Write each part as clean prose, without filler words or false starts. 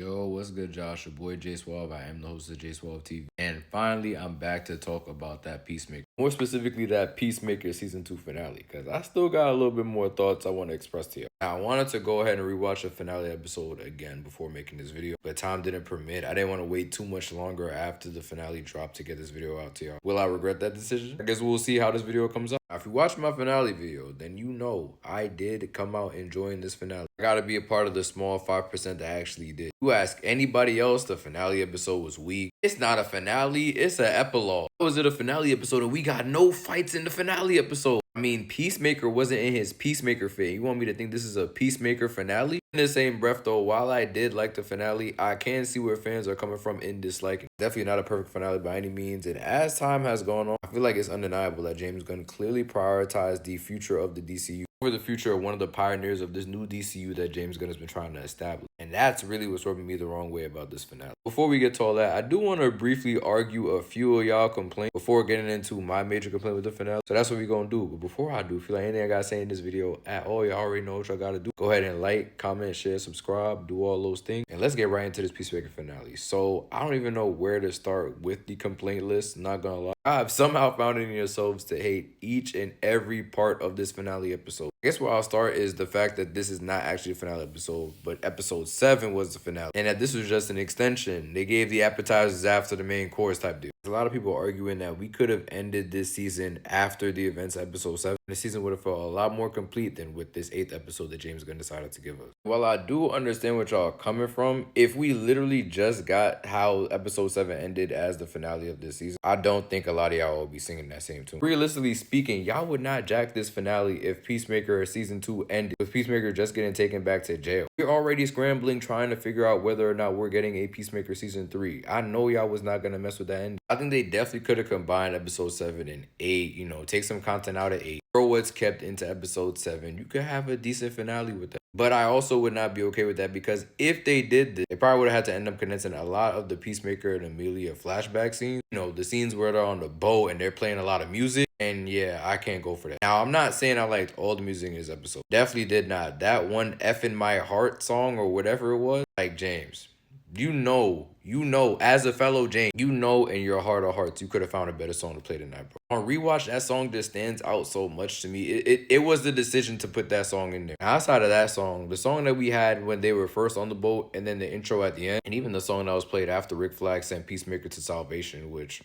Yo, what's good, Josh? Your boy J Swab. I am the host of J Swab TV. And finally, I'm back to talk about that Peacemaker. More specifically, that Peacemaker Season 2 finale. Because I still got a little bit more thoughts I want to express to you. Now, I wanted to go ahead and rewatch the finale episode again before making this video. But time didn't permit. I didn't want to wait too much longer after the finale dropped to get this video out to y'all. Will I regret that decision? I guess we'll see how this video comes out. Now, if you watched my finale video, then you know I did come out enjoying this finale. I gotta be a part of the small 5% that actually did. You ask anybody else, the finale episode was weak. It's not a finale, it's an epilogue. How was it a finale episode and we got no fights in the finale episode? I mean, Peacemaker wasn't in his Peacemaker fit. You want me to think this is a Peacemaker finale? In the same breath, though, while I did like the finale, I can see where fans are coming from in disliking. Definitely not a perfect finale by any means. And as time has gone on, I feel like it's undeniable that James Gunn clearly prioritized the future of the DCU over the future of one of the pioneers of this new DCU that James Gunn has been trying to establish. And that's really what's rubbing me the wrong way about this finale. Before we get to all that, I do want to briefly argue a few of y'all complaints before getting into my major complaint with the finale. So that's what we're going to do. But before I do, feel like anything I got to say in this video at all, y'all already know what y'all got to do. Go ahead and like, comment, share, subscribe, do all those things. And let's get right into this Peacemaker finale. So I don't even know where to start with the complaint list, not gonna lie. I've somehow found it in yourselves to hate each and every part of this finale episode. I guess where I'll start is the fact that this is not actually a finale episode, but episode 7 was the finale. And that this was just an extension. They gave the appetizers after the main course type deal. A lot of people arguing that we could have ended this season after the events of episode 7. The season would have felt a lot more complete than with this 8th episode that James Gunn decided to give us. While I do understand what y'all are coming from, if we literally just got how episode 7 ended as the finale of this season, I don't think a lot of y'all will be singing that same tune. Realistically speaking, y'all would not jack this finale if Peacemaker season 2 ended with Peacemaker just getting taken back to jail. We're already scrambling trying to figure out whether or not we're getting a Peacemaker season 3. I know y'all was not gonna mess with that ending. I think they definitely could have combined episode 7 and 8, take some content out of 8. Throw what's kept into episode 7. You could have a decent finale with that. But I also would not be okay with that because if they did this, they probably would have had to end up condensing a lot of the Peacemaker and Amelia flashback scenes. The scenes where they're on the boat and they're playing a lot of music. And yeah, I can't go for that. Now, I'm not saying I liked all the music in this episode. Definitely did not. That one F in My Heart song or whatever it was, like James. You know, as a fellow James, in your heart of hearts, you could have found a better song to play tonight, bro. On rewatch, that song just stands out so much to me. It was the decision to put that song in there. Now, outside of that song, the song that we had when they were first on the boat, and then the intro at the end, and even the song that was played after Rick Flag sent Peacemaker to salvation, which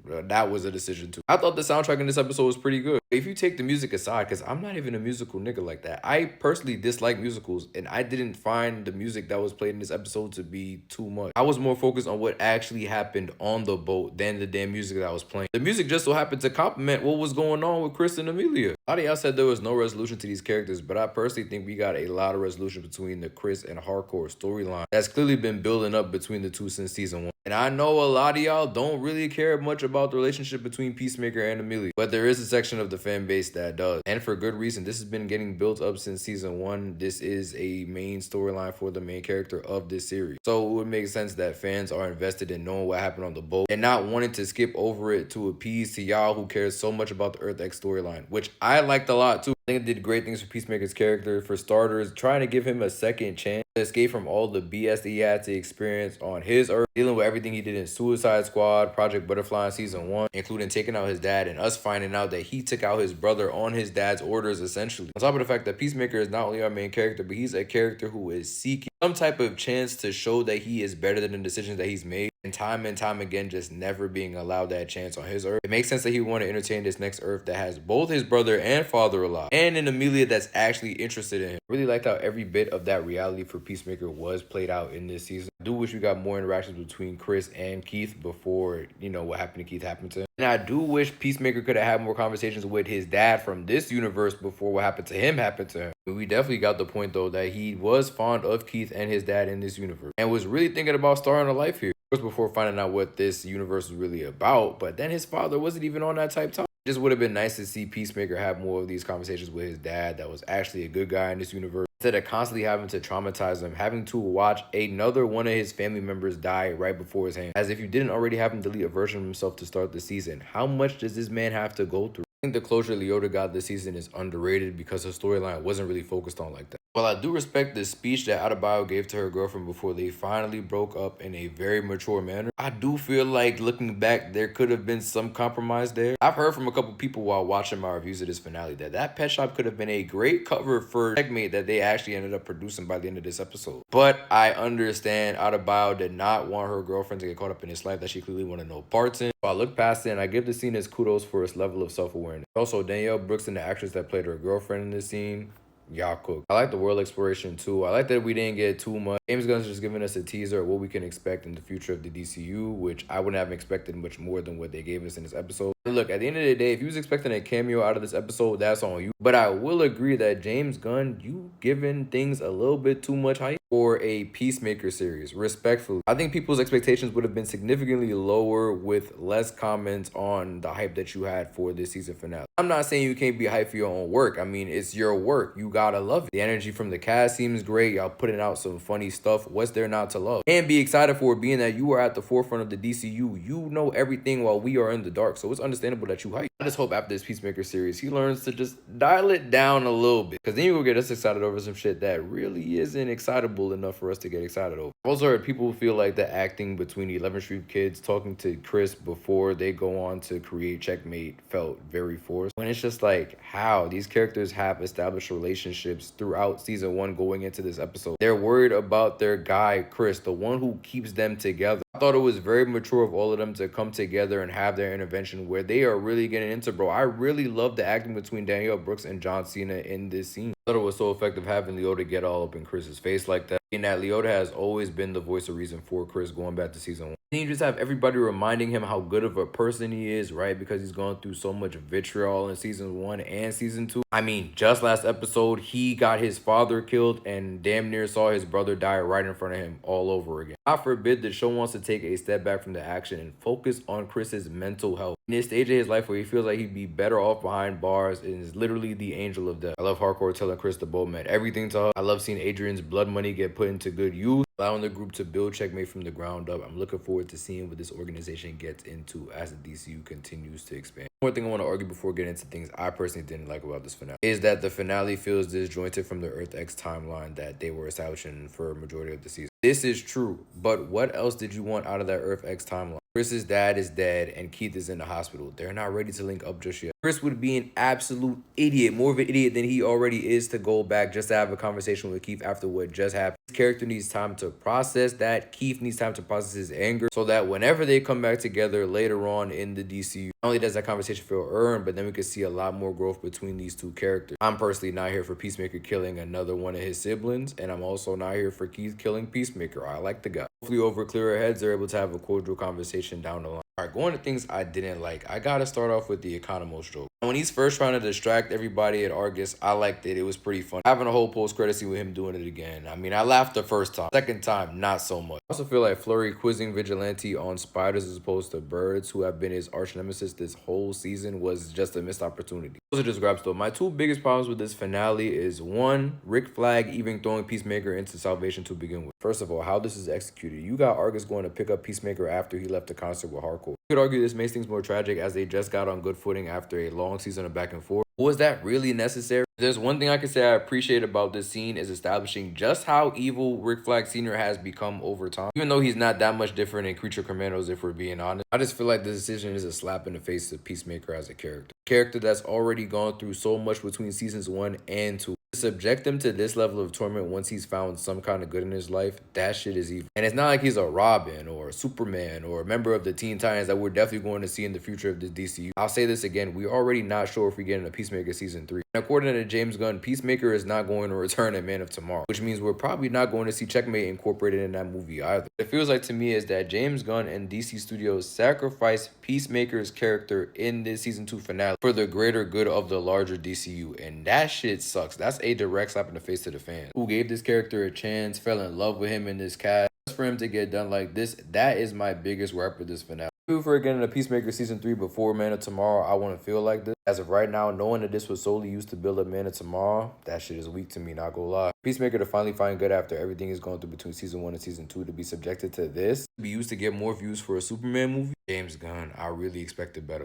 that was a decision too. I thought the soundtrack in this episode was pretty good. If you take the music aside, because I'm not even a musical nigga like that. I personally dislike musicals, and I didn't find the music that was played in this episode to be too much. I was more focused on what actually happened on the boat than the damn music that was playing. The music just so happened to complement what was going on with Chris and Amelia. A lot of y'all said there was no resolution to these characters, but I personally think we got a lot of resolution between the Chris and Hardcore storyline that's clearly been building up between the two since season 1. And I know a lot of y'all don't really care much about the relationship between Peacemaker and Amelia, but there is a section of the fan base that does. And for good reason. This has been getting built up since season 1. This is a main storyline for the main character of this series. So it would make sense that fans are invested in knowing what happened on the boat and not wanting to skip over it to appease to y'all who cares so much about the Earth X storyline, which I liked a lot too. I think it did great things for Peacemaker's character. For starters, trying to give him a second chance to escape from all the BS that he had to experience on his Earth, dealing with everything he did in Suicide Squad, Project Butterfly in season 1, including taking out his dad and us finding out that he took out his brother on his dad's orders essentially. On top of the fact that Peacemaker is not only our main character, but he's a character who is seeking some type of chance to show that he is better than the decisions that he's made. And time again, just never being allowed that chance on his Earth. It makes sense that he would want to entertain this next Earth that has both his brother and father alive, and an Amelia that's actually interested in him. I really liked how every bit of that reality for Peacemaker was played out in this season. I do wish we got more interactions between Chris and Keith before, what happened to Keith happened to him. And I do wish Peacemaker could have had more conversations with his dad from this universe before what happened to him happened to him. We definitely got the point, though, that he was fond of Keith and his dad in this universe and was really thinking about starting a life here. Before finding out what this universe was really about, but then his father wasn't even on that type time. It just would have been nice to see Peacemaker have more of these conversations with his dad that was actually a good guy in this universe, instead of constantly having to traumatize him, having to watch another one of his family members die right before his hand. As if you didn't already have him delete a version of himself to start the season. How much does this man have to go through? I think the closure Leota got this season is underrated because her storyline wasn't really focused on like that. While I do respect the speech that Adebayo gave to her girlfriend before they finally broke up in a very mature manner, I do feel like looking back, there could have been some compromise there. I've heard from a couple people while watching my reviews of this finale that Pet Shop could have been a great cover for Checkmate that they actually ended up producing by the end of this episode. But I understand Adebayo did not want her girlfriend to get caught up in his life that she clearly wanted no parts in. So I look past it and I give the scene its kudos for its level of self-awareness. Also, Danielle Brooks and the actress that played her girlfriend in this scene, y'all cook. I like the world exploration too. I like that we didn't get too much. James Gunn's just giving us a teaser of what we can expect in the future of the DCU, which I wouldn't have expected much more than what they gave us in this episode. And look, at the end of the day, if you was expecting a cameo out of this episode, that's on you. But I will agree that James Gunn, you giving things a little bit too much hype for a Peacemaker series, respectfully. I think people's expectations would have been significantly lower with less comments on the hype that you had for this season finale. I'm not saying you can't be hyped for your own work. I mean, it's your work. You gotta love it. The energy from the cast seems great. Y'all putting out some funny stuff. What's there not to love? And be excited for it, being that you are at the forefront of the DCU. You know everything while we are in the dark. So it's understandable that you hype. I just hope after this Peacemaker series, he learns to just dial it down a little bit. Because then you will get us excited over some shit that really isn't excitable enough for us to get excited over. I've also heard people feel like the acting between the 11th Street kids talking to Chris before they go on to create Checkmate felt very forced. When it's just like, how? These characters have established relationships throughout season 1 going into this episode. They're worried about their guy, Chris, the one who keeps them together. I thought it was very mature of all of them to come together and have their intervention where they are really getting into, bro. I really love the acting between Danielle Brooks and John Cena in this scene. I thought it was so effective having Leota get all up in Chris's face like that. And that Leota has always been the voice of reason for Chris going back to season 1. And you just have everybody reminding him how good of a person he is, right? Because he's gone through so much vitriol in season 1 and season 2. I mean, just last episode, he got his father killed and damn near saw his brother die right in front of him all over again. God forbid the show wants to take a step back from the action and focus on Chris's mental health. In this stage of his life where he feels like he'd be better off behind bars and is literally the angel of death. I love Hardcore telling Chris the Bow meant everything to her. I love seeing Adrian's blood money get put into good use, allowing the group to build Checkmate from the ground up. I'm looking forward to seeing what this organization gets into as the DCU continues to expand. One more thing I want to argue before getting into things I personally didn't like about this finale is that the finale feels disjointed from the Earth X timeline that they were establishing for a majority of the season. This is true, but what else did you want out of that Earth X timeline? Chris's dad is dead and Keith is in the hospital. They're not ready to link up just yet. Chris would be an absolute idiot, more of an idiot than he already is, to go back just to have a conversation with Keith after what just happened. His character needs time to process that. Keith needs time to process his anger so that whenever they come back together later on in the DCU, not only does that conversation feel earned, but then we could see a lot more growth between these two characters. I'm personally not here for Peacemaker killing another one of his siblings, and I'm also not here for Keith killing Peacemaker. I like the guy. Hopefully over clearer heads, they're able to have a cordial conversation down the line. All right, going to things I didn't like. I gotta start off with the Economos joke. When he's first trying to distract everybody at Argus, I liked it. It was pretty fun. Having a whole post-credit scene with him doing it again. I mean, I laughed the first time. Second time, not so much. I also feel like Flurry quizzing Vigilante on spiders as opposed to birds, who have been his arch nemesis this whole season, was just a missed opportunity. Those are just grabs though. My two biggest problems with this finale is, one, Rick Flag even throwing Peacemaker into Salvation to begin with. First of all, how this is executed. You got Argus going to pick up Peacemaker after he left the concert with Hardcore. You could argue this makes things more tragic as they just got on good footing after a long season of back and forth. Was that really necessary? There's one thing I can say I appreciate about this scene is establishing just how evil Rick Flag Sr. has become over time. Even though he's not that much different in Creature Commandos, if we're being honest. I just feel like the decision is a slap in the face of Peacemaker as a character. A character that's already gone through so much between seasons 1 and 2. To subject him to this level of torment once he's found some kind of good in his life, that shit is evil. And it's not like he's a Robin or a Superman or a member of the Teen Titans that we're definitely going to see in the future of the DCU. I'll say this again, we're already not sure if we get in a Peacemaker season 3. And according to James Gunn, Peacemaker is not going to return in Man of Tomorrow, which means we're probably not going to see Checkmate incorporated in that movie either. It feels like to me is that James Gunn and DC Studios sacrificed Peacemaker's character in this season 2 finale for the greater good of the larger DCU, and that shit sucks. That's a direct slap in the face to the fans who gave this character a chance, fell in love with him in this cast. Just for him to get done like this, that is my biggest gripe with this finale. If we're getting a Peacemaker season 3 before Man of Tomorrow, I wouldn't feel like this. As of right now, knowing that this was solely used to build up Man of Tomorrow, that shit is weak to me, not gonna lie. Peacemaker to finally find good after everything he's going through between season 1 and season 2 to be subjected to this, to be used to get more views for a Superman movie. James Gunn, I really expected better.